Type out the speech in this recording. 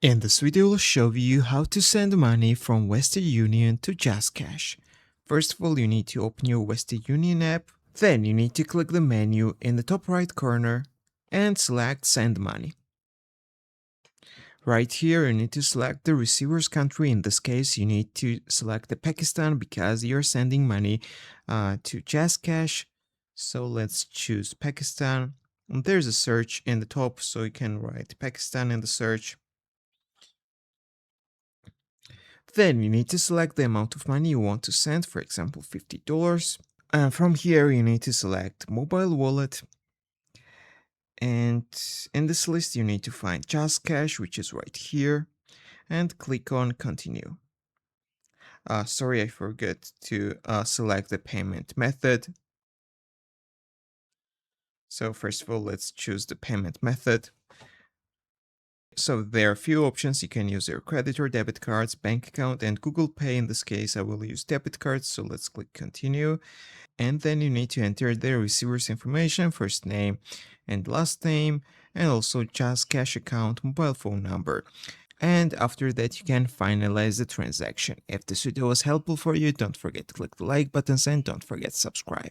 In this video, I'll show you how to send money from Western Union to JazzCash. First of all, you need to open your Western Union app. Then you need to click the menu in the top right corner and select Send Money. Right here, you need to select the receiver's country. In this case, you need to select the Pakistan because you're sending money to JazzCash. So let's choose Pakistan. And there's a search in the top, so you can write Pakistan in the search. Then you need to select the amount of money you want to send, for example, $50. From here, you need to select mobile wallet. And in this list, you need to find JazzCash, which is right here, and click on Continue. Sorry, I forgot to select the payment method. So first of all, let's choose the payment method. So there are a few options. You can use your credit or debit cards, bank account, and Google Pay. In this case, I will use debit cards. So let's click Continue. And then you need to enter the receiver's information, first name and last name, and also JazzCash account, mobile phone number. And after that, you can finalize the transaction. If this video was helpful for you, don't forget to click the like buttons and don't forget to subscribe.